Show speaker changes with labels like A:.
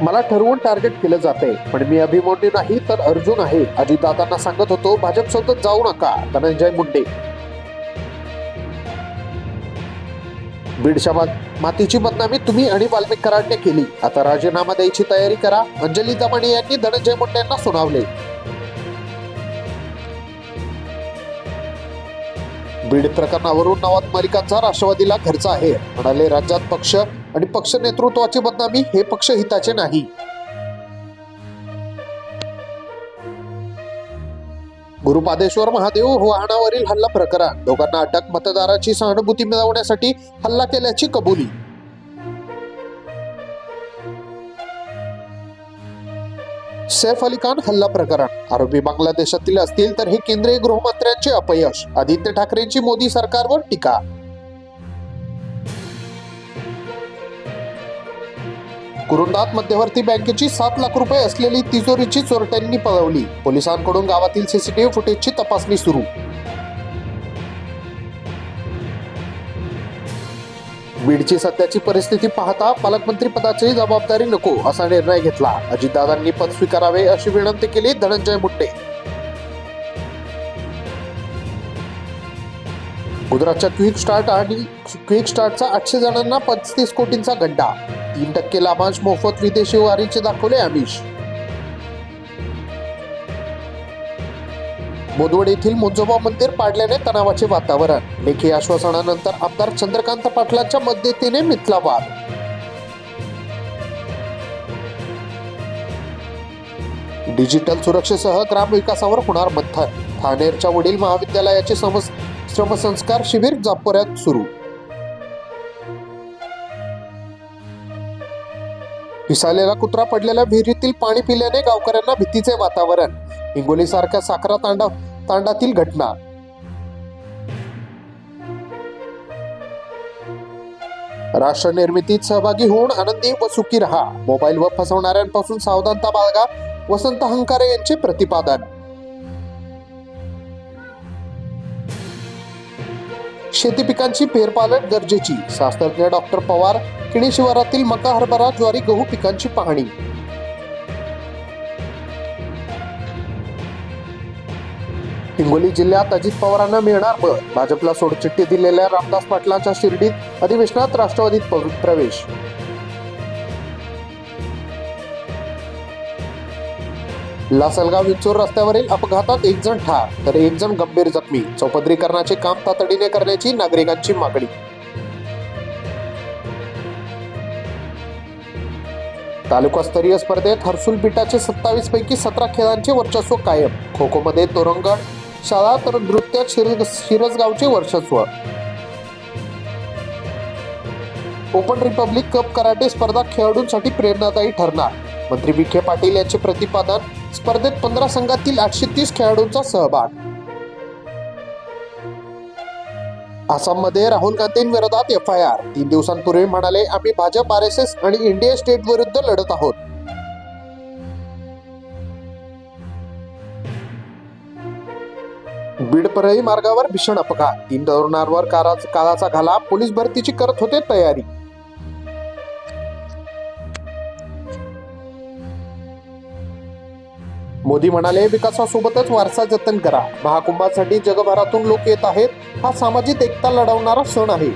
A: मला ठरवून टार्गेट केलं जाते, पण मी अभिमन्यू नाही तर अर्जुन आहे, अजितदादांना सांगत होतो. भाजप सोबत जाऊ नका, धनंजय मुंडे. बीडच्या मातीची बदनामी तुम्ही आणि वाल्मिक कराडने केली, आता राजीनामा द्यायची तयारी करा, अंजली दमानी यांनी धनंजय मुंडे यांना सुनावले. बीड प्रकरणावरून नवाब मलिकांचा राष्ट्रवादीला घरचा आहे, म्हणाले. राज्यात पक्ष आणि पक्ष नेतृत्वाची बदनामी हे पक्ष हिताचे नाही. गुरुपादेश्वर महादेव वाहनावरील हल्ला प्रकरण, दोघांना अटक, मतदाराची सहानुभूती मिळवण्यासाठी हल्ला केल्याची कबुली. सैफ अली खान हल्ला प्रकरण, आरोपी बांगलादेशातील असतील तर हे केंद्रीय गृहमंत्र्यांचे अपयश, आदित्य ठाकरेंची मोदी सरकारवर टीका. कुरुंदात मध्यवर्ती बँकेची 7 लाख रुपये असलेली तिजोरीची चोरट्यांनी पळवली, पोलिसांकडून गावातील सीसीटीव्ही फुटेजची तपासणी सुरू. बीडची सध्याची परिस्थिती पाहता पालकमंत्री पदाची जबाबदारी नको असा निर्णय घेतला, अजितदादांनी पद स्वीकारावे अशी विनंती केली धनंजय मुंडे. गुजरातच्या क्विक स्टार्टचा 800 जणांना 35 कोटींचा गड्डा, 3% लाभांश मोफत, विदेशी वारीचे दाखवले आमिष. बोदवड येथील मुंजोबा मंदिर पाडल्याने तणावाचे वातावरण, लेखी आश्वासनानंतर आमदार चंद्रकांत पाटलांच्या मदतीने मिटला वाद. डिजिटल सुरक्षेसह ग्रामविकासावर होणार मंथन, ठाणेरच्या वडील महाविद्यालयाचे श्रमसंस्कार शिबिर जापोऱ्यात सुरू. पिसालेला कुत्रा पडलेल्या विहिरीतील पाणी पिल्याने गावकऱ्यांना भीतीचे वातावरण, हिंगोलीसारख्या साखरा तांडातील घटना. राष्ट्र निर्मितीत सहभागी होऊन आनंदी व सुखी रहा, मोबाईलवर फसवणाऱ्यांपासून सावधानता बाळगा, वसंत हंकारे यांचे प्रतिपादन. शेती पिकांची फेरपालट गरजेची, शास्त्रज्ञ डॉक्टर पवार. किणी शिवारातील मका, हरभरा, ज्वारी, गहू पिकांची पाहणी. हिंगोली जिल्ह्यात अजित पवारांना मिळणार बळ, भाजपला सोडचिठ्ठी दिलेल्या रामदास पाटलांच्या शिर्डीत अधिवेशनात राष्ट्रवादीत प्रवेश. लासलगाव विंचूर रस्त्यावरील अपघातात 1 जण ठार तर 1 जण गंभीर जखमी, चौपदरीकरणाचे काम तातडीने करण्याची नागरिकांची मागणी. तालुकास्तरीय स्पर्धेत हर्सुल पीठाचे 27 पैकी 17 खेळांचे वर्चस्व कायम, खो खो मध्ये तोरंगड शाळा तर नृत्यात शिरसगावचे वर्चस्व. ओपन रिपब्लिक कप कराटे स्पर्धा खेळाडूंसाठी प्रेरणादायी ठरणार, मंत्री विखे पाटील यांचे प्रतिपादन. स्पर्धेत 15 संघातील 830 खेळाडूंचा सहभाग. आसाममध्ये राहुल गांधींविरोधात FIR, 3 दिवसांपूर्वी म्हणाले, आम्ही भाजप, RSS आणि इंडिया स्टेट विरुद्ध लढत आहोत. बीड परळी मार्गावर भीषण अपघात, 3 तरुणांवर काळाचा घाला, पोलीस भरतीची करत होते तयारी. मोदी म्हणाले, विकासासोबतच वारसा जतन करा, महाकुंभासाठी जगभरातून लोक येत आहेत, हा सामाजिक एकता लढवणारा सण आहे.